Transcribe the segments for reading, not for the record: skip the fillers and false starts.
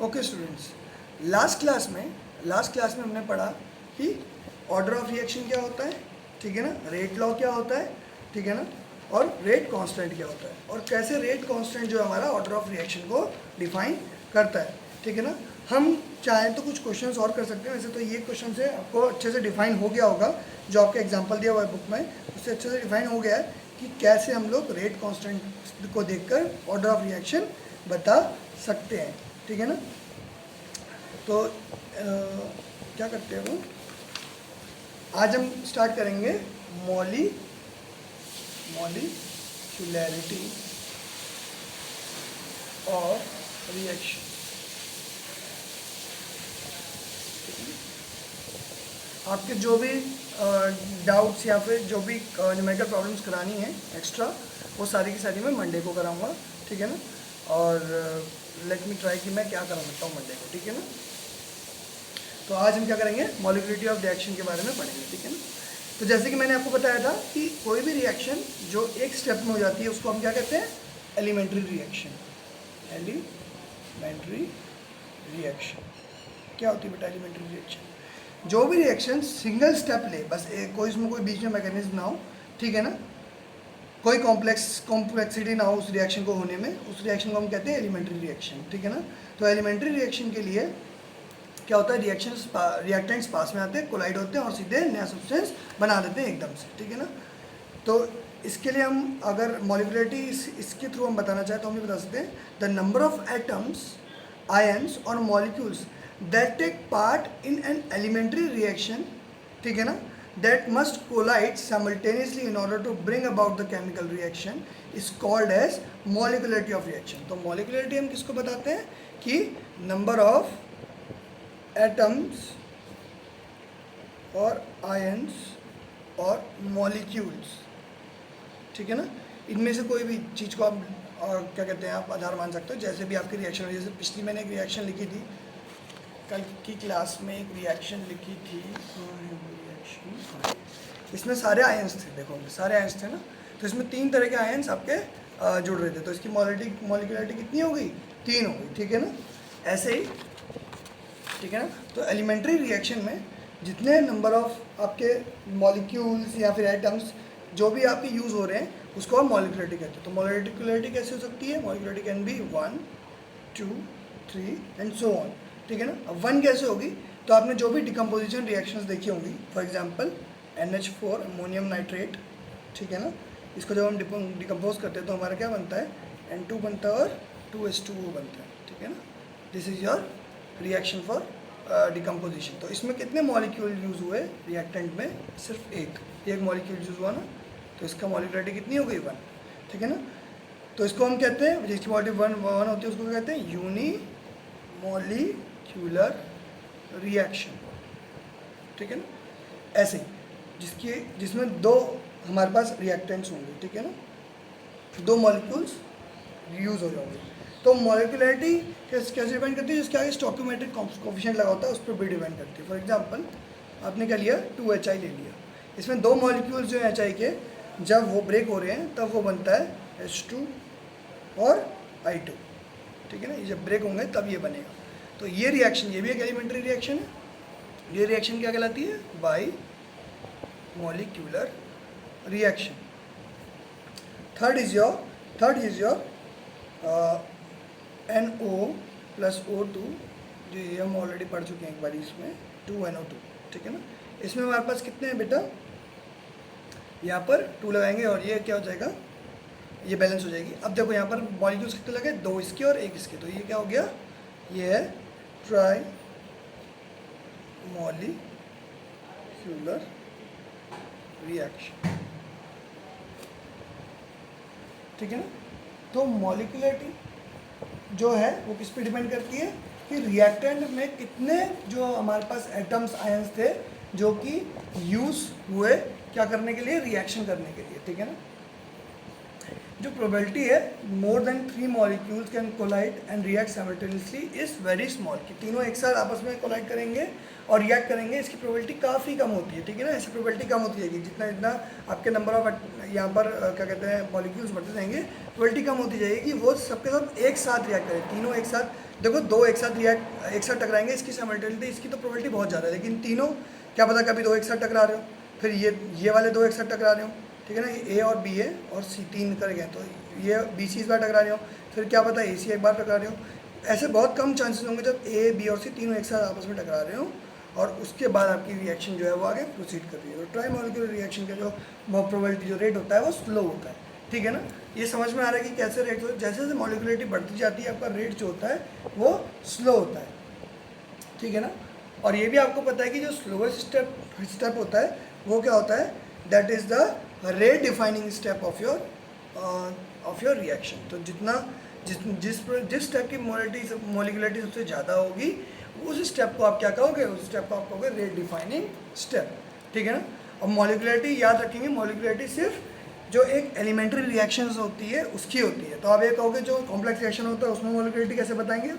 Okay students, last class में हमने पढ़ा कि ऑर्डर ऑफ रिएक्शन क्या होता है, ठीक है ना, रेट लॉ क्या होता है, ठीक है ना, और रेट कांस्टेंट क्या होता है, और कैसे रेट कांस्टेंट जो हमारा ऑर्डर ऑफ रिएक्शन को डिफाइन करता है, ठीक है ना। हम चाहें तो कुछ क्वेश्चंस और कर सकते हैं। वैसे तो ये क्वेश्चन से आपको अच्छे से डिफाइन हो गया होगा, जो आपका एग्जांपल दिया हुआ है बुक में, उससे अच्छे से डिफाइन हो गया है कि कैसे हम लोग रेट कांस्टेंट को देखकर ऑर्डर ऑफ रिएक्शन बता सकते हैं, ठीक है ना। तो क्या करते हैं वो, आज हम स्टार्ट करेंगे मॉलिक्यूलैरिटी और रिएक्शन। आपके जो भी डाउट्स या फिर जो भी न्यूमेरिकल प्रॉब्लम्स करानी है एक्स्ट्रा, वो सारी की सारी मैं मंडे को कराऊंगा, ठीक है ना। और लेट मी ट्राई कि मैं क्या करा सकता हूँ मंडे को, ठीक है ना। तो आज हम क्या करेंगे, मॉलिक्यूलरिटी ऑफ रिएक्शन के बारे में पढ़ेंगे, ठीक है ना। तो जैसे कि मैंने आपको बताया था कि कोई भी रिएक्शन जो एक स्टेप में हो जाती है उसको हम क्या कहते हैं, एलिमेंट्री रिएक्शन। एलिमेंट्री रिएक्शन क्या होती है बेटा, एलिमेंट्री रिएक्शन जो भी रिएक्शन सिंगल स्टेप ले, बस कोई इसमें कोई बीच में मैकेनिज्म ना हो, ठीक है ना, कोई कॉम्प्लेक्सिटी ना हो उस रिएक्शन को होने में, उस रिएक्शन को हम कहते हैं एलिमेंट्री रिएक्शन, ठीक है ना। तो एलिमेंट्री रिएक्शन के लिए क्या होता है, रिएक्टेंट्स पास में आते हैं, कोलाइड होते हैं और सीधे नया सब्सटेंस बना देते हैं एकदम से, ठीक है ना। तो इसके लिए हम अगर मॉलिक्यूलरिटी इसके थ्रू हम बताना चाहें तो हम ये बता सकते हैं, the number of atoms, ions और molecules that take part in an elementary reaction, ठीक है ना, that must collide simultaneously in order to bring about the chemical reaction is called as molecularity of reaction। तो molecularity हम किसको बताते हैं कि number of atoms और ions और molecules, ठीक है ना, इनमें से कोई भी चीज़ को आप क्या कहते हैं, आप आधार मान सकते हो। जैसे भी आपकी रिएक्शन हो, जैसे पिछली मैंने एक रिएक्शन लिखी थी, कल की क्लास में एक रिएक्शन लिखी थी, इसमें सारे आयंस थे, देखो सारे आयंस थे ना, तो इसमें 3 तरह के आयंस आपके जुड़ रहे थे, तो इसकी मॉलिक्यूलरिटी कितनी हो गई, 3 हो गई, ठीक है ना। ऐसे ही, ठीक है ना। तो एलिमेंट्री रिएक्शन में जितने नंबर ऑफ आपके मॉलिक्यूल्स या फिर एटम्स जो भी आपके यूज़ हो रहे हैं उसको हम मॉलिक्यूलरिटी कहते हैं। तो मॉलिक्यूलरिटी कैसे हो सकती है, molecularity can be 1 2 3 and so on, ठीक है ना। अब 1 कैसे होगी, तो आपने जो भी डिकम्पोजिशन रिएक्शंस देखी होंगी, for example NH4 ammonium nitrate, ठीक है ना, इसको जब हम डिकम्पोज करते हैं तो हमारा क्या बनता है, N2 बनता है और 2H2O बनता है, ठीक है ना। This is your reaction for decomposition. तो इसमें कितने मॉलिक्यूल यूज़ हुए रिएक्टेंट में, सिर्फ एक मॉलिक्यूल यूज़ हुआ ना, तो इसका मॉलिक्यूलरिटी कितनी हो गई, 1, ठीक है ना। तो इसको हम कहते हैं, जिसकी मॉलिक्यूलरिटी 1 होती है उसको कहते हैं यूनी मॉलिक्यूलर रिएक्शन, ठीक है ना। ऐसे ही जिसमें 2 हमारे पास रिएक्टेंट्स होंगे, ठीक है ना, 2 मॉलिक्यूल्स यूज़ हो जाएंगे। तो मॉलिक्यूलरिटी कैसे डिपेंड करती है, जिसके आगे स्टोइकोमेट्रिक कोफिशिएंट लगा होता है उस पर भी डिपेंड करती है। फॉर एग्जांपल आपने क्या लिया, 2HI ले लिया, इसमें 2 मॉलिक्यूल्स जो हैं HI के, जब वो ब्रेक हो रहे हैं तब वो बनता है H2 और I2, ठीक है ना। ये जब ब्रेक होंगे तब ये बनेगा। तो ये रिएक्शन, ये भी एक एलिमेंट्री रिएक्शन है। ये रिएक्शन क्या कहलाती है, by molecular reaction. Third is your NO + O2, जो ये हम ऑलरेडी पढ़ चुके हैं एक बार, इसमें 2NO2, ठीक है ना। इसमें हमारे पास कितने हैं बेटा, यहाँ पर 2 लगाएंगे और ये क्या हो जाएगा, ये बैलेंस हो जाएगी। अब देखो यहाँ पर मॉलिक्यूल्स कितने लगे, 2 इसके और 1 इसके, तो ये क्या हो गया, ये है ट्राई मॉलिक्यूलर रिएक्शन, ठीक है ना। तो मॉलिक्यूलरिटी जो है वो किस पे डिपेंड करती है कि रिएक्टेंट में कितने जो हमारे पास एटम्स, आयंस थे जो कि यूज़ हुए क्या करने के लिए, रिएक्शन करने के लिए, ठीक है ना। जो प्रोबेबिलिटी है more than 3 molecules can collide and react simultaneously is very small, कि तीनों एक साथ आपस में कोलाइड करेंगे और रिएक्ट करेंगे, इसकी प्रोबेबिलिटी काफ़ी कम होती है, ठीक है ना। ऐसी प्रोबेबिलिटी कम होती है कि जितना जितना आपके नंबर ऑफ यहाँ पर क्या कहते हैं मॉलिक्यूल्स बढ़ते जाएंगे, प्रोबेबिलिटी कम होती जाएगी कि वो सबके सब एक साथ रिएक्ट करें, तीनों एक साथ। देखो दो एक साथ टकराएंगे, इसकी साइमल्टेनियसली इसकी तो प्रोबेबिलिटी बहुत ज़्यादा है, लेकिन तीनों क्या पता कभी दो एक साथ टकरा रहे हो, फिर ये वाले दो एक साथ टकरा रहे हो, ठीक है ना। ए और बी है और सी तीन कर गए, तो ये बी सी इस बार टकरा रहे हो, फिर क्या पता ए सी एक बार टकरा रहे हो। ऐसे बहुत कम चांसेस होंगे जब ए बी और सी तीनों एक साथ आपस में टकरा रहे हो और उसके बाद आपकी रिएक्शन जो है वो आगे प्रोसीड कर रही है। तो ट्राई मॉलिक्यूलर रिएक्शन का जो प्रोबेबिलिटी जो रेट होता है वो स्लो होता है, ठीक है ना। ये समझ में आ रहा है कि कैसे रेट हो, जैसे जैसे मॉलिक्यूलरिटी बढ़ती जाती है आपका रेट जो होता है वो स्लो होता है, ठीक है ना। और ये भी आपको पता है कि जो स्लोएस्ट स्टेप होता है वो क्या होता है, that is the rate defining step of your reaction. तो जिस स्टेप की मॉलिक्यूलरिटी सबसे ज़्यादा होगी उस स्टेप को आप क्या कहोगे, उस स्टेप को आप कहोगे रेट डिफाइनिंग स्टेप, ठीक है ना। और मॉलिक्यूलरिटी याद रखेंगे, मॉलिक्यूलरिटी सिर्फ जो एक एलिमेंट्री रिएक्शंस होती है उसकी होती है। तो आप ये कहोगे जो कॉम्प्लेक्स रिएक्शन होता है उसमें मॉलिक्यूलरिटी कैसे बताएंगे।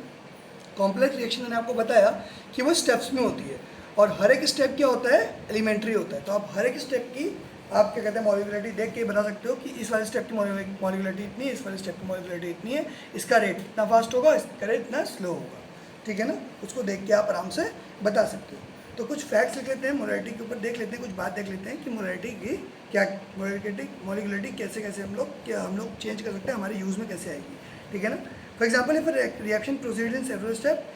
कॉम्प्लेक्स रिएक्शन मैंने आपको बताया कि वो स्टेप्स में होती है और हर एक स्टेप क्या होता है, एलिमेंट्री होता है। तो आप हर एक स्टेप की आप क्या कहते हैं मॉलिक्यूलरिटी देख के बता सकते हो कि इस वाले स्टेप की मॉलिक्यूलरिटी इतनी है, इस वाले स्टेप की मॉलिक्यूलरिटी इतनी है, इसका रेट इतना फास्ट होगा, इसका रेट इतना स्लो होगा, ठीक है ना। उसको देख के आप आराम से बता सकते हो। तो कुछ फैक्ट्स लिख लेते हैं मोलैरिटी के ऊपर, देख लेते हैं कुछ बात देख लेते हैं कि मोलैरिटी की क्या मॉलिक्यूलरिटी कैसे हम लोग चेंज कर सकते हैं, हमारे यूज़ में कैसे आएगी, ठीक है ना। For example if reaction proceed in several step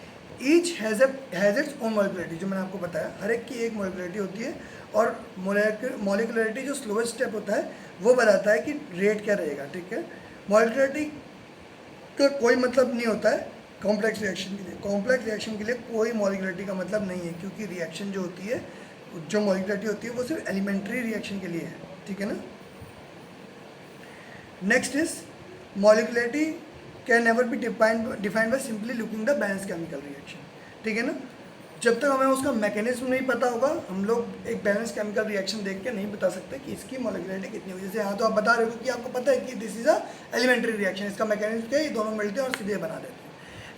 each has its own molecularity, जो मैंने आपको बताया हर एक की एक मॉलिक्यूलरिटी होती है और मॉलिक्यूलरिटी जो स्लोएस्ट स्टेप होता है वो बताता है कि रेट क्या रहेगा, ठीक है। मॉलिक्यूलरिटी का कोई मतलब नहीं होता है कॉम्प्लेक्स रिएक्शन के लिए। कॉम्प्लेक्स रिएक्शन के लिए कोई मॉलिक्यूलरिटी का मतलब नहीं है, क्योंकि रिएक्शन जो होती है जो मॉलिक्यूलरिटी होती है वो सिर्फ एलिमेंट्री रिएक्शन के लिए है, ठीक है ना। Next is molecularity can never be defined by simply looking the balance chemical reaction, ठीक है ना। जब तक हमें उसका मैकेनिज्म नहीं पता होगा हम लोग एक बैलेंस केमिकल रिएक्शन देख के नहीं बता सकते कि इसकी मॉलिक्यूलरिटी कितनी होगी। जैसे यहाँ तो आप बता रहे हो कि आपको पता है कि this is a elementary reaction, इसका मैकेनिज्म क्या है, ये दोनों मिलते हैं और सीधे बना देते हैं।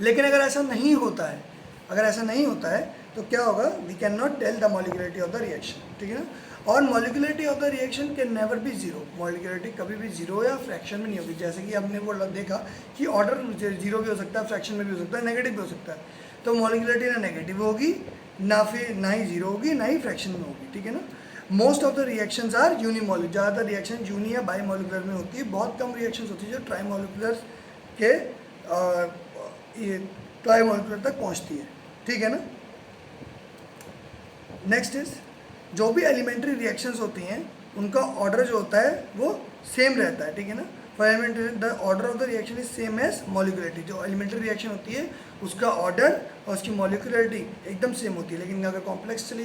लेकिन अगर ऐसा नहीं होता है तो क्या होगा, we can not tell the molecularity of the reaction, ठीक है ना। और molecularity of the reaction can never be zero, molecularity कभी भी जीरो या फ्रैक्शन में नहीं होगी। जैसे कि हमने वो देखा कि ऑर्डर जीरो भी हो सकता है, फ्रैक्शन में भी हो सकता है, नेगेटिव भी हो सकता है। तो मॉलिक्यूलरिटी ना नेगेटिव होगी ना ही जीरो होगी ना ही फ्रैक्शन में होगी, ठीक है ना। Most of the reactions are unimolecular, ज़्यादातर रिएक्शन यूनी या बाई मॉलिक्यूलर में होती है। बहुत कम रिएक्शंस होती है जो ट्राई मॉलिक्यूलर के ट्राई मॉलिक्यूलर तक पहुँचती है, ठीक है ना। नेक्स्ट इज जो भी एलिमेंट्री रिएक्शंस होती हैं उनका ऑर्डर जो होता है वो सेम रहता है, ठीक है ना। For elementary the order of the reaction is same as molecularity. जो एलिमेंट्री रिएक्शन होती है उसका ऑर्डर और उसकी मॉलिक्यूलरिटी एकदम सेम होती है, लेकिन अगर कॉम्प्लेक्स चली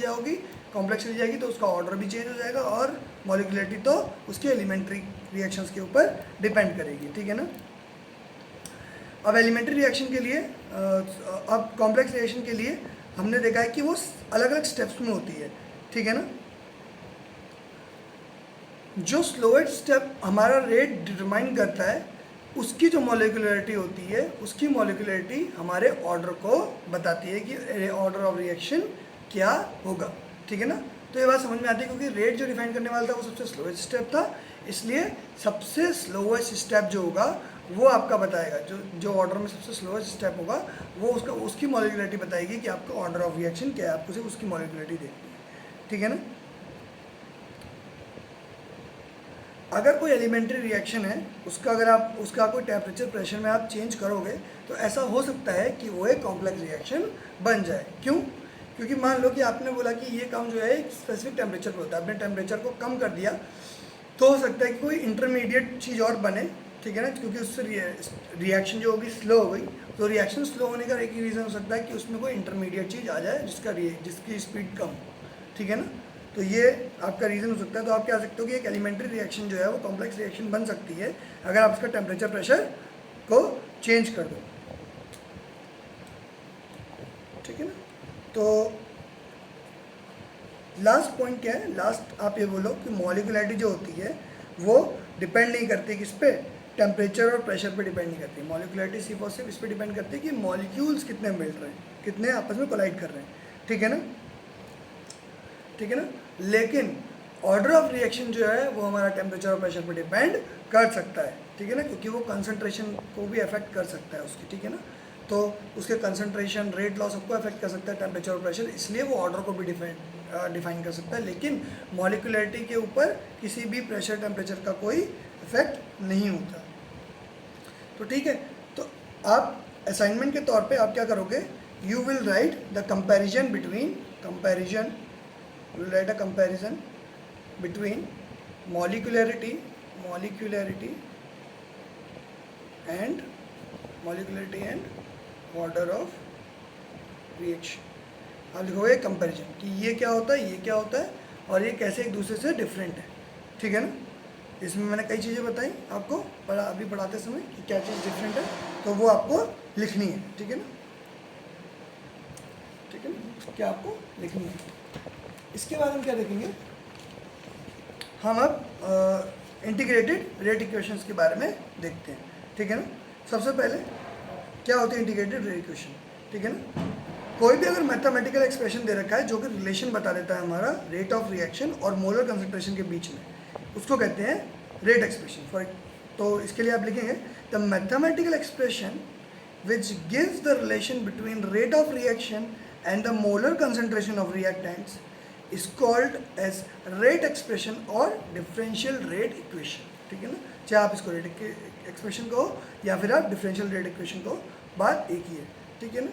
जाएगी तो उसका ऑर्डर भी चेंज हो जाएगा और मॉलिक्यूलरिटी तो उसके एलिमेंट्री रिएक्शंस के ऊपर डिपेंड करेगी, ठीक है ना। अब एलिमेंट्री रिएक्शन के लिए अब कॉम्प्लेक्स रिएक्शन के लिए हमने देखा है कि वो अलग अलग स्टेप्स में होती है, ठीक है ना। जो स्लोएस्ट स्टेप हमारा रेट डिटरमाइन करता है उसकी जो मॉलिक्यूलरिटी होती है उसकी मॉलिक्यूलरिटी हमारे ऑर्डर को बताती है कि ऑर्डर ऑफ रिएक्शन क्या होगा, ठीक है ना। तो ये बात समझ में आती है क्योंकि रेट जो डिफाइन करने वाला था वो सबसे स्लोएस्ट स्टेप था, इसलिए सबसे स्लोएस्ट स्टेप जो होगा वो आपका बताएगा, जो ऑर्डर में सबसे स्लोएस्ट स्टेप होगा वो उसकी मॉलिक्यूलरिटी बताएगी कि आपका ऑर्डर ऑफ रिएक्शन क्या है, आपको सिर्फ उसकी मॉलिक्यूलरिटी देखनी है, ठीक है ना। अगर कोई एलिमेंट्री रिएक्शन है उसका कोई टेम्परेचर प्रेशर में आप चेंज करोगे तो ऐसा हो सकता है कि वो एक कॉम्प्लेक्स रिएक्शन बन जाए। क्यों? क्योंकि मान लो कि आपने बोला कि ये काम जो है एक स्पेसिफिक टेम्परेचर पर होता है, आपने टेम्परेचर को कम कर दिया तो हो सकता है कि कोई इंटरमीडिएट चीज़ और बने, ठीक है ना, क्योंकि उससे रिएक्शन जो होगी स्लो हो गई। तो रिएक्शन स्लो होने का एक ही रीज़न हो सकता है कि उसमें कोई इंटरमीडिएट चीज़ आ जाए जिसकी स्पीड कम हो, ठीक है ना। तो ये आपका रीज़न हो सकता है। तो आप कह सकते हो कि एक एलिमेंट्री रिएक्शन जो है वो कॉम्प्लेक्स रिएक्शन बन सकती है अगर आप उसका टेम्परेचर प्रेशर को चेंज कर दो, ठीक है ना। तो लास्ट पॉइंट क्या है, लास्ट आप ये बोलो कि मॉलिक्यूलरिटी जो होती है वो डिपेंड नहीं करती किस पे, टेम्परेचर और प्रेशर पे डिपेंड नहीं करती। मॉलिक्यूलरिटी सिर्फ और सिर्फ इस पे डिपेंड करती है कि मॉलिक्यूल्स कितने मिल रहे हैं, कितने आपस में कोलाइड कर रहे हैं, ठीक है ना, ठीक है ना। लेकिन ऑर्डर ऑफ रिएक्शन जो है वो हमारा टेम्परेचर और प्रेशर पे डिपेंड कर सकता है, ठीक है ना, क्योंकि वो कंसंट्रेशन को भी अफेक्ट कर सकता है उसकी, ठीक है ना। तो उसके कंसंट्रेशन, रेट लॉस सबको अफेक्ट कर सकता है टेम्परेचर और प्रेशर, इसलिए वो ऑर्डर को भी डिफाइन कर सकता है। लेकिन मॉलिक्यूलरिटी के ऊपर किसी भी प्रेशर टेम्परेचर का कोई इफेक्ट नहीं होता। तो ठीक है, तो आप असाइनमेंट के तौर पे आप क्या करोगे, you will write the comparison between, will write a comparison between molecularity and order of reaction। आप लिखोगे कंपैरिजन कि ये क्या होता है, ये क्या होता है और ये कैसे एक दूसरे से डिफरेंट है, ठीक है ना। इसमें मैंने कई चीज़ें बताई आपको अभी पढ़ाते समय कि क्या चीज़ डिफरेंट है, तो वो आपको लिखनी है, ठीक है ना, ठीक है ना, क्या आपको लिखनी है। इसके बाद हम क्या देखेंगे, हम अब इंटीग्रेटेड रेट इक्वेशंस के बारे में देखते हैं, ठीक है ना। सबसे पहले क्या होती है इंटीग्रेटेड रेट इक्वेशन, ठीक है ना। कोई भी अगर मैथमेटिकल एक्सप्रेशन दे रखा है जो कि रिलेशन बता देता है हमारा रेट ऑफ रिएक्शन और मोलर कंसंट्रेशन के बीच में, उसको कहते हैं रेट एक्सप्रेशन। फॉर तो इसके लिए आप लिखेंगे the mathematical expression which gives the relation between rate of reaction and the molar concentration of reactants is called as rate expression और differential rate equation, ठीक है ना। चाहे आप इसको रेट एक्सप्रेशन कहो या फिर आप डिफरेंशियल रेट इक्वेशन कहो, बात एक ही है, ठीक है ना।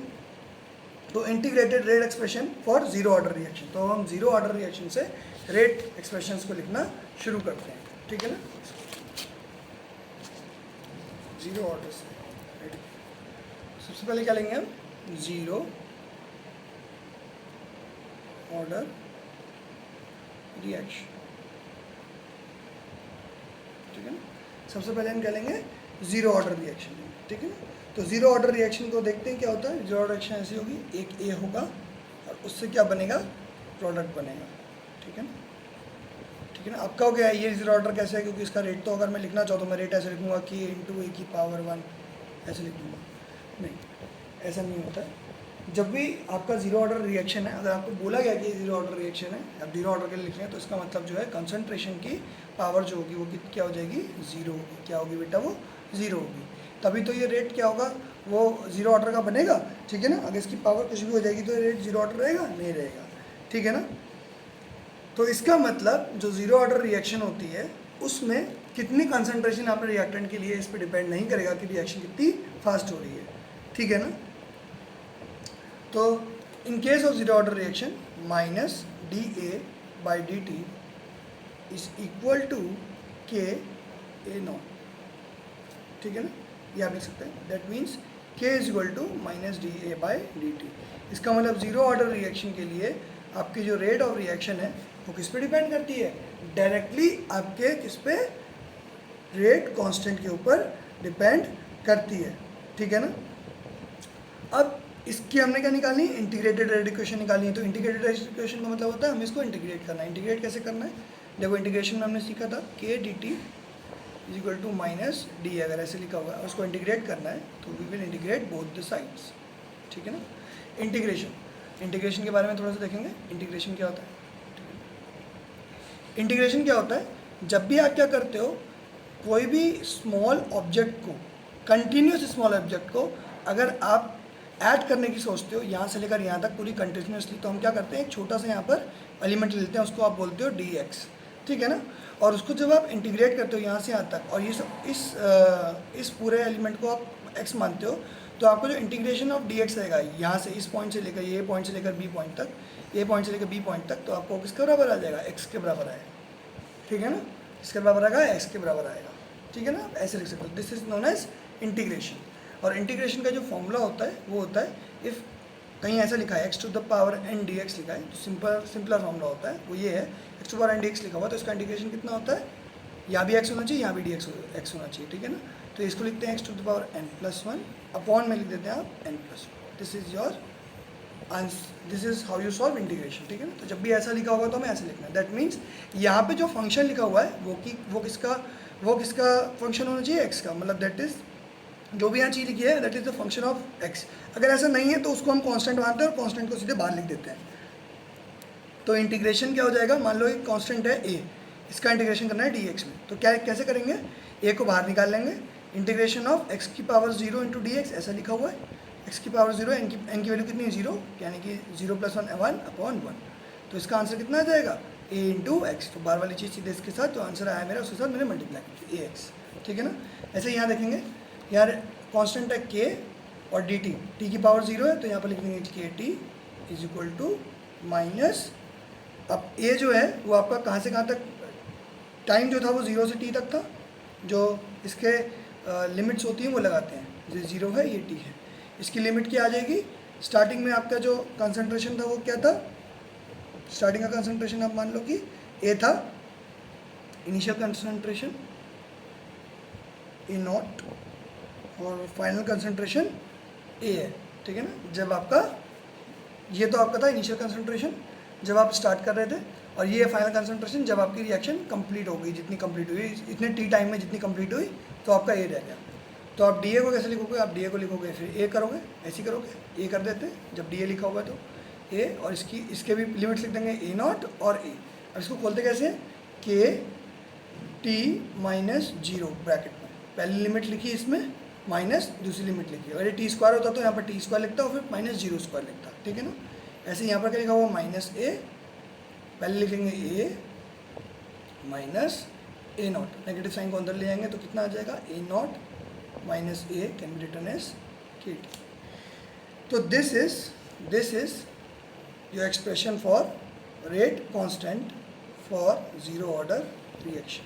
तो integrated rate expression for zero order reaction, तो हम जीरो ऑर्डर रिएक्शन से रेट एक्सप्रेशंस को लिखना शुरू करते हैं, ठीक है ना। जीरो ऑर्डर से सबसे पहले क्या लेंगे हम, जीरो ऑर्डर रिएक्शन, ठीक है ना। सबसे पहले हम क्या लेंगे, जीरो ऑर्डर रिएक्शन, ठीक है ना। तो जीरो ऑर्डर रिएक्शन को देखते हैं क्या होता है। जीरो ऑर्डर रिएक्शन ऐसी होगी, एक ए होगा और उससे क्या बनेगा, प्रोडक्ट बनेगा, ठीक है ना, ठीक है ना। अब क्या हो गया, ये जीरो ऑर्डर कैसे है, क्योंकि इसका रेट तो अगर मैं लिखना चाहूँ तो मैं रेट ऐसे लिखूँगा कि इंटू ए की पावर 1 ऐसे लिख दूँगा, नहीं ऐसा नहीं होता है। जब भी आपका जीरो ऑर्डर रिएक्शन है, अगर आपको बोला गया कि ये जीरो ऑर्डर रिएक्शन है, आप जीरो ऑर्डर के लिए लिख रहे हैं, तो इसका मतलब जो है कंसंट्रेशन की पावर जो होगी वो क्या हो जाएगी, जीरो होगी। क्या होगी बेटा, वो जीरो होगी, तभी तो ये रेट क्या होगा, वो जीरो ऑर्डर का बनेगा, ठीक है ना। अगर इसकी पावर कुछ भी हो जाएगी तो रेट जीरो ऑर्डर रहेगा, नहीं रहेगा, ठीक है ना। तो इसका मतलब जो जीरो ऑर्डर रिएक्शन होती है उसमें कितनी कंसंट्रेशन आपने रिएक्टेंट के लिए, इस पर डिपेंड नहीं करेगा कि रिएक्शन कितनी फास्ट हो रही है, ठीक है ना। तो in case of zero order reaction minus D A by D T is equal to K A not, ठीक है ना, ये आप लिख सकते हैं। That means K is equal to minus D A by D T. इसका मतलब जीरो ऑर्डर रिएक्शन के लिए आपकी जो रेट ऑफ रिएक्शन है वो किस पे डिपेंड करती है, डायरेक्टली आपके किस पे, रेट कांस्टेंट के ऊपर डिपेंड करती है, ठीक है ना। अब इसकी हमने क्या निकालनी है, इंटीग्रेटेड रेट इक्वेशन निकालनी है। तो इंटीग्रेटेड रेट इक्वेशन का मतलब होता है हमें इसको इंटीग्रेट करना है। इंटीग्रेट कैसे करना है, देखो इंटीग्रेशन में हमने सीखा था के D T is equal to minus D, अगर ऐसे लिखा हुआ है उसको इंटीग्रेट करना है तो we will integrate both the sides, ठीक है ना। इंटीग्रेशन के बारे में थोड़ा सा देखेंगे, इंटीग्रेशन क्या होता है। इंटीग्रेशन क्या होता है, जब भी आप क्या करते हो, कोई भी स्मॉल ऑब्जेक्ट को, कंटिन्यूस स्मॉल ऑब्जेक्ट को अगर आप ऐड करने की सोचते हो यहाँ से लेकर यहाँ तक पूरी कंटिन्यूसली, तो हम क्या करते हैं, एक छोटा सा यहाँ पर एलिमेंट लेते हैं, उसको आप बोलते हो डी एक्स, ठीक है ना। और उसको जब आप इंटीग्रेट करते हो यहाँ से यहाँ तक, और ये सब इस पूरे एलिमेंट को आप एक्स मानते हो, तो आपको जो इंटीग्रेशन ऑफ डी एक्स रहेगा यहाँ से, इस पॉइंट से लेकर ये पॉइंट से लेकर बी पॉइंट तक, ए पॉइंट से लेकर बी पॉइंट तक, तो आपको किसके बराबर आ जाएगा, एक्स के बराबर आएगा, ठीक है ना। इसके बराबर आएगा, एक्स के बराबर आएगा, ठीक है ना। ऐसे लिख सकते हो, this is known as integration. और इंटीग्रेशन का जो फॉर्मूला होता है वो होता है, इफ़ कहीं ऐसा लिखा है X to the power N D X लिखा है, तो सिंपलर फॉर्मूला होता है वो ये है, X to power N D X लिखा हुआ, तो इसका इंटीग्रेशन कितना होता है, यहाँ भी एक्स होना चाहिए, यहाँ भी डी एक्स होना चाहिए, ठीक है ना। तो इसको लिखते हैं X to the power N plus one, upon में लिख देते हैं आप N plus one. This is your answer, this is how you solve integration, ठीक है ना। तो जब भी ऐसा लिखा होगा तो हमें ऐसे लिखना है। दैट मीन्स यहाँ पे जो फंक्शन लिखा हुआ है वो किसका वो किसका फंक्शन होना चाहिए, एक्स का, मतलब दैट इज़ जो भी यहाँ चीज़ लिखी है that is the function of x. अगर ऐसा नहीं है तो उसको हम कांस्टेंट मानते हैं और कांस्टेंट को सीधे बाहर लिख देते हैं। तो इंटीग्रेशन क्या हो जाएगा, मान लो एक कांस्टेंट है ए, इसका इंटीग्रेशन करना है डी एक्स में, तो क्या कैसे करेंगे, ए को बाहर निकाल लेंगे, इंटीग्रेशन ऑफ एक्स की पावर 0 इंटू डी एक्स, ऐसा लिखा हुआ है, एक्स की पावर 0, एन की वैल्यू कितनी है 0, यानी कि 0 + 1 1/1। तो इसका आंसर कितना आ जाएगा, ए इंटू एक्स। तो बार वाली चीज़ सीधे इसके साथ जो आंसर आया मेरा उसके साथ मैंने मल्टीप्लाई की ए एक्स, ठीक है ना। ऐसे यहाँ देखेंगे, यार कॉन्स्टेंट है के और डी टी की पावर 0 है, तो यहाँ पर लिख देंगे K T is equal to minus, अब ए जो है वो आपका कहाँ से कहाँ तक, टाइम जो था वो 0 से t तक था, जो इसके लिमिट्स होती हैं वो लगाते हैं, ये 0 है ये t है, इसकी लिमिट क्या आ जाएगी, स्टार्टिंग में आपका जो कंसंट्रेशन था वो क्या था, स्टार्टिंग का कंसंट्रेशन आप मान लो कि ए था, इनिशियल कंसंट्रेशन ए नॉट, और फाइनल कंसंट्रेशन ए है, ठीक है ना। जब आपका ये तो आपका था इनिशियल कंसंट्रेशन जब आप स्टार्ट कर रहे थे, और ये फाइनल कंसंट्रेशन जब आपकी रिएक्शन कंप्लीट हो गई, जितनी कंप्लीट हुई, इतने टी टाइम में जितनी कंप्लीट हुई, तो आपका ए रह गया। तो आप डी ए को कैसे लिखोगे, आप डी ए को लिखोगे फिर ए करोगे, ऐसे ही करोगे, ए कर देते हैं जब डी ए लिखा हुआ तो ए, और इसके भी लिमिट्स लिख देंगे ए नॉट और ए। अब इसको खोलते कैसे हैं, के टी माइनस 0 ब्रैकेट में, पहली लिमिट लिखी इसमें माइनस दूसरी लिमिट लिखी, अगर ये टी स्क्वायर होता तो यहाँ पर टी स्क्वायर लिखता और फिर माइनस 0 स्क्वायर लिखता, ठीक है ना। ऐसे यहाँ पर क्या लिखा हुआ माइनस ए, पहले लिखेंगे A minus A naught, negative sign को अंदर ले जाएंगे तो कितना आ जाएगा, A naught minus A can be written as K T. तो this is your expression for rate constant for zero order reaction.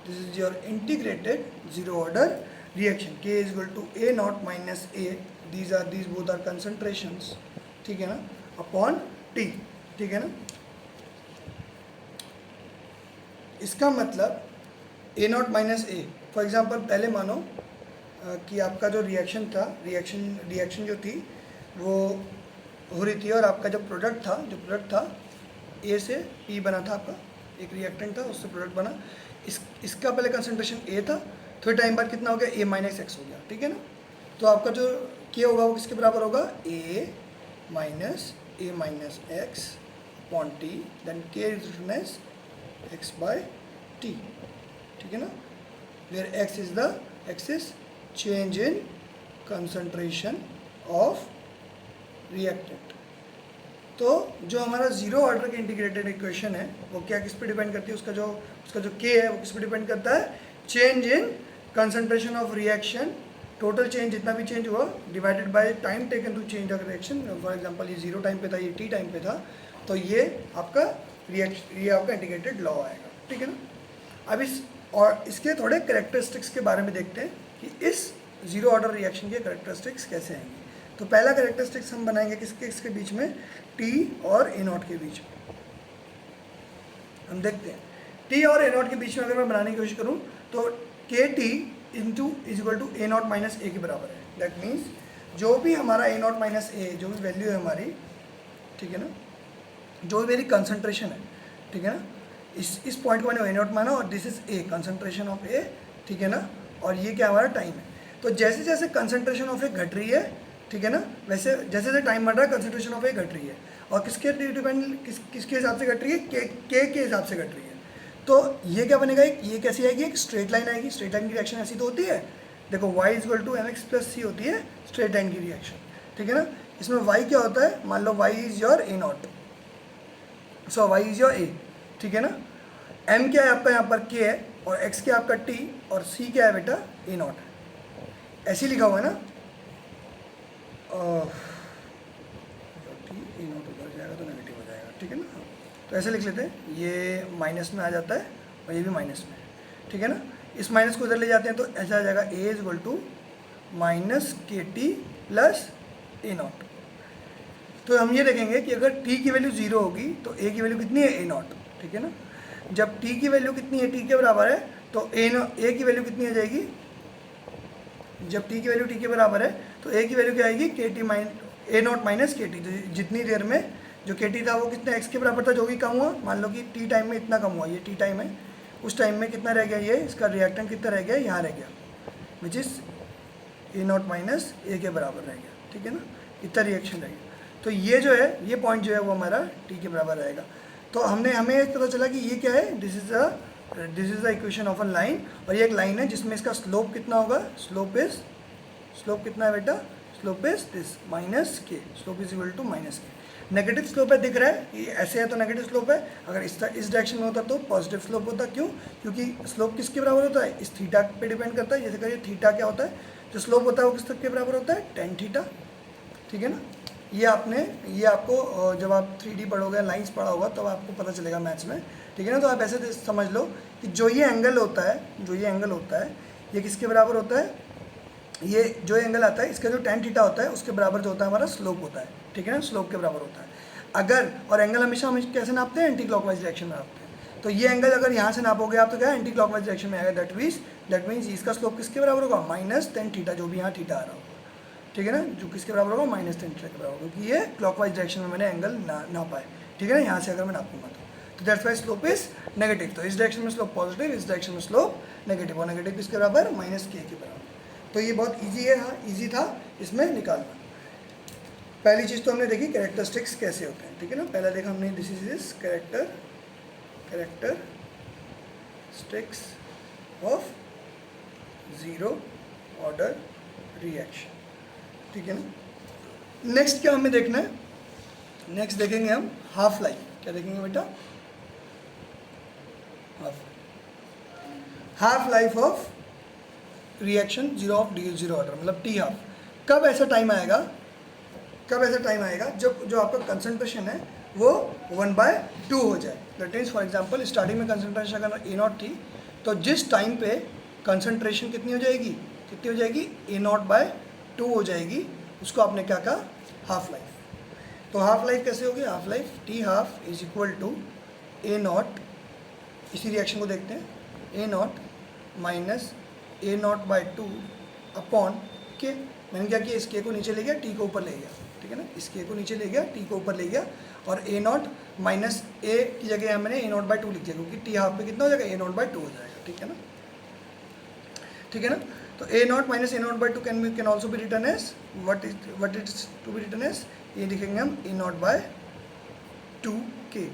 This is your integrated zero order reaction, K is equal to A naught minus A, these both are concentrations, ठीक है ना, upon T, ठीक है ना। इसका मतलब A naught minus A, for example पहले मानो कि आपका जो रिएक्शन था, रिएक्शन जो थी वो हो रही थी, और आपका जो प्रोडक्ट था ए से पी बना था, आपका एक रिएक्टेंट था उससे प्रोडक्ट बना, इसका पहले कंसंट्रेशन ए था, थोड़े टाइम बाद कितना हो गया, ए माइनस एक्स हो गया, ठीक है ना। तो आपका जो के होगा वो किसके बराबर होगा, A minus X upon T, then K is written as X by T, ठीक है ना, where X is change in concentration of reactant. तो जो हमारा जीरो ऑर्डर की इंटीग्रेटेड इक्वेशन है वो क्या किस पे डिपेंड करती है, उसका जो के है वो किस पे डिपेंड करता है, change in concentration of reaction, total change जितना भी चेंज हुआ divided by time taken to change the reaction. For example ये 0 टाइम पे था, ये t टाइम पे था, तो ये आपका इंटीग्रेटेड लॉ आएगा, ठीक है ना। अब इसके थोड़े करेक्टरिस्टिक्स के बारे में देखते हैं कि इस जीरो ऑर्डर रिएक्शन के करेक्टरिस्टिक्स कैसे आएंगे। तो पहला करेक्टरिस्टिक्स हम बनाएंगे किसके बीच में, t और a नॉट के बीच में। हम देखते हैं t और a नॉट के बीच में अगर मैं बनाने की कोशिश करूँ तो K T into is equal to A naught minus A के बराबर है। दैट मीन्स जो भी हमारा ए नॉट माइनस ए, जो भी वैल्यू है हमारी, ठीक है ना, जो भी मेरी कंसंट्रेशन है, ठीक है ना, इस पॉइंट को मैंने ए नॉट माना और this is A, concentration of A, ठीक है ना, और ये क्या हमारा टाइम है। तो जैसे जैसे कंसंट्रेशन ऑफ ए घट रही है, ठीक है ना, वैसे जैसे जैसे टाइम बढ़ रहा है कंसंट्रेशन ऑफ ए घट रही है, और किसके हिसाब से घट रही है, के हिसाब से घट रही है। तो ये क्या बनेगा, ये कैसी आएगी, एक स्ट्रेट लाइन आएगी। स्ट्रेट लाइन की रिएक्शन ऐसी तो होती है, देखो y equal to M X plus C होती है स्ट्रेट लाइन की रिएक्शन, ठीक है ना। इसमें y क्या होता है, मान लो y is your A naught, so y is your A, ठीक है ना। m क्या है आपका यहाँ पर k है, और x क्या आपका t, और c क्या है बेटा ए नॉट है, ऐसे लिखा हुआ है ना। ए नॉट उधर जाएगा तो नेगेटिव हो जाएगा, ठीक है ना। तो ऐसे लिख लेते हैं, ये माइनस में आ जाता है और ये भी माइनस में, ठीक है ना। इस माइनस को उधर ले जाते हैं तो ऐसा आ जाएगा ए इज इक्वल टू माइनस के टी प्लस ए नॉट। तो हम ये देखेंगे कि अगर t की वैल्यू 0 होगी तो a की वैल्यू कितनी है, ए नॉट, ठीक है ना। जब t की वैल्यू कितनी है, t के बराबर है, तो a की वैल्यू कितनी आ जाएगी, जब t की वैल्यू t के बराबर है तो a की वैल्यू क्या आएगी, के टी ए नॉट माइनस के टी। तो जितनी देर में जो के टी था वो कितना x के बराबर था, जो भी कम हुआ, मान लो कि t टाइम में इतना कम हुआ, ये t टाइम है, उस टाइम में कितना रह गया, ये इसका रिएक्टेंट कितना रह गया, यहाँ रह गया, which is A naught minus A के बराबर रह गया, ठीक है ना, इतना रिएक्शन रह गया। तो ये जो है, ये पॉइंट जो है वो हमारा टी के बराबर रहेगा। तो हमें पता चला कि ये क्या है, this is the equation of a line, और ये एक लाइन है जिसमें इसका स्लोप कितना होगा, स्लोप कितना है बेटा, slope is this minus K, slope is equal to minus K. Negative slope है, दिख रहा है, ये ऐसे है तो नेगेटिव स्लोप है, अगर इस डायरेक्शन में होता तो पॉजिटिव स्लोप होता। क्यों? क्योंकि स्लोप किसके बराबर होता है, इस थीटा पे डिपेंड करता है। जैसे करिए थीटा क्या होता है, जो स्लोप होता है वो किस के बराबर होता है, टेन थीटा, ठीक है ना। ये आपको जब आप 3D पढ़ोगे, लाइंस पढ़ा होगा, तब आपको पता चलेगा मैथ्स में, ठीक है ना। तो आप ऐसे समझ लो कि जो ये एंगल होता है, ये किसके बराबर होता है, ये जो एंगल आता है इसका जो tan थीटा होता है उसके बराबर जो होता है हमारा स्लोप होता है, ठीक है ना, स्लोप के बराबर होता है। अगर, और एंगल हमेशा हम कैसे नापते हैं, एंटी क्लॉकवाइज डायरेक्शन में नापते हैं। तो ये एंगल अगर यहाँ से नापोगे आप तो क्या एंटी क्लॉकवाइज डायरेक्शन में आएगा, दैट मीन्स इसका स्लोप किसके बराबर होगा, माइनस tan थीटा, जो भी यहाँ थीटा आ रहा होगा, ठीक है ना, जो किसके बराबर होगा, माइनस tan थीटा के बराबर होगा, क्योंकि ये क्लॉकवाइज डायरेक्शन में मैंने एंगल नापा है, ठीक है ना। यहाँ से अगर मैं नापूंगा तो that's why slope is negative. तो इस डायरेक्शन में स्लोप पॉजिटिव, इस डायरेक्शन में स्लोप नेगेटिव, और नेगेटिव किसके बराबर, माइनस के बराबर। तो ये बहुत इजी है, हाँ इजी था इसमें निकालना। पहली चीज़ तो हमने देखी कैरेक्टरिस्टिक्स कैसे होते हैं, ठीक है ना। पहला देखा हमने, this is is characteristics of zero order reaction, ठीक है ना। नेक्स्ट क्या हमें देखना है, नेक्स्ट देखेंगे हम हाफ लाइफ। क्या देखेंगे बेटा, half life of reaction zero order, मतलब टी हाफ। कब ऐसा टाइम आएगा जब जो आपका कंसंट्रेशन है वो 1/2 हो जाए। That means for example starting में कंसंट्रेशन अगर ए नॉट थी, तो जिस टाइम पे कंसंट्रेशन कितनी हो जाएगी, ए नॉट/2 हो जाएगी, उसको आपने क्या कहा, हाफ लाइफ। तो हाफ लाइफ कैसे होगी, half life T half is equal to A naught, इसी रिएक्शन को देखते हैं, A naught minus A naught upon K. मैंने क्या किया, इस के को नीचे ले गया, टी को ऊपर ले गया, ठीक है ना, इस के को नीचे ले गया, टी को ऊपर ले गया, और ए नॉट माइनस ए की जगह मैंने ए नॉट/2 लिख दिया, क्योंकि टी हाफ पे कितना हो जाएगा, ए नॉट/2 हो जाएगा, ठीक है ना। तो ए नॉट माइनस ए नॉट/2 can also be return as what is to be return as, ये लिखेंगे हम ए नॉट/2 के,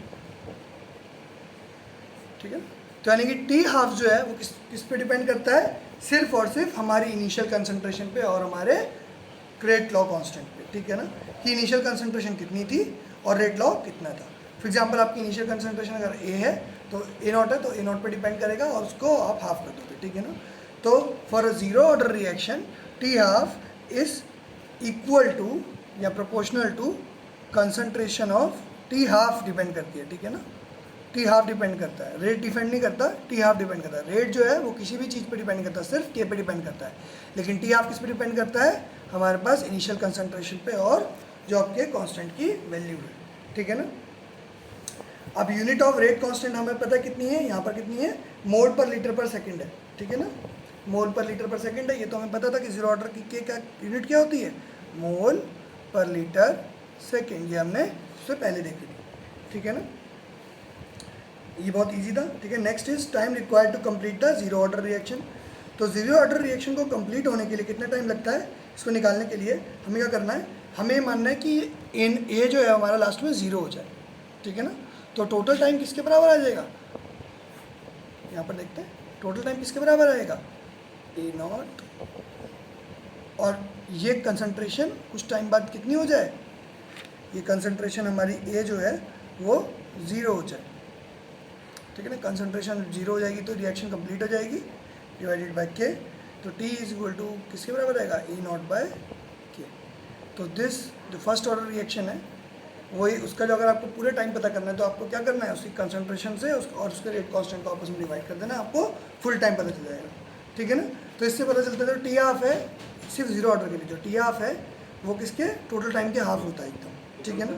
ठीक है। तो यानी कि टी हाफ जो है वो किस पे डिपेंड करता है, सिर्फ और सिर्फ हमारी इनिशियल कंसंट्रेशन पे और हमारे रेट लॉ कांस्टेंट पे, ठीक है ना, कि इनिशियल कंसंट्रेशन कितनी थी और रेट लॉ कितना था। फॉर एग्जांपल आपकी इनिशियल कंसंट्रेशन अगर ए है तो ए नॉट है, तो ए नॉट पे डिपेंड करेगा और उसको आप हाफ कर दोगे, ठीक है ना। तो for a zero order reaction T half is equal to या proportional to concentration of, T half depend करती है, ठीक है ना, टी हाफ डिपेंड करता है, रेट डिपेंड नहीं करता, टी हाफ डिपेंड करता है। रेट जो है वो किसी भी चीज़ पे डिपेंड करता है, सिर्फ के पे डिपेंड करता है, लेकिन टी हाफ किस पे डिपेंड करता है, हमारे पास इनिशियल कंसंट्रेशन पे और जो आपके कांस्टेंट की वैल्यू है, ठीक है ना। अब यूनिट ऑफ रेट कांस्टेंट हमें पता है कितनी है, यहाँ पर कितनी है, मोल पर लीटर पर सेकंड है, ठीक है ना, मोल पर लीटर पर सेकंड है। ये तो हमें पता था कि जीरो ऑर्डर की के क्या यूनिट क्या होती है, मोल पर लीटर सेकंड, ये हमने उससे पहले देखी थी, ठीक है ना। ये बहुत इजी था, ठीक है। Next is time required to complete the zero order reaction. तो जीरो ऑर्डर रिएक्शन को कंप्लीट होने के लिए कितना टाइम लगता है, इसको निकालने के लिए हमें क्या करना है, हमें मानना है कि ए जो है हमारा लास्ट में जीरो हो जाए, ठीक है ना। तो टोटल टाइम किसके बराबर आ जाएगा, यहाँ पर देखते हैं, टोटल टाइम किसके बराबर आएगा, ए नॉट, और ये कंसंट्रेशन कुछ टाइम बाद कितनी हो जाए, ये कंसंट्रेशन हमारी ए जो है वो ज़ीरो हो जाए, ठीक है ना। कंसंट्रेशन जीरो हो जाएगी तो रिएक्शन कंप्लीट हो जाएगी, डिवाइडेड बाय के। तो टी इज इक्वल टू किसके बराबर आएगा, ए नॉट बाय के। तो दिस जो फर्स्ट ऑर्डर रिएक्शन है वही, उसका जो अगर आपको पूरे टाइम पता करना है तो आपको क्या करना है, उसकी कंसंट्रेशन से और उसके रेट कांस्टेंट को आपस में डिवाइड कर देना, आपको फुल टाइम पता चल जाएगा, ठीक है ना। तो इससे पता चलता है जो टी हाफ है सिर्फ जीरो ऑर्डर के लिए, जो टी हाफ है वो किसके टोटल टाइम के हाफ होता है एकदम, ठीक है ना।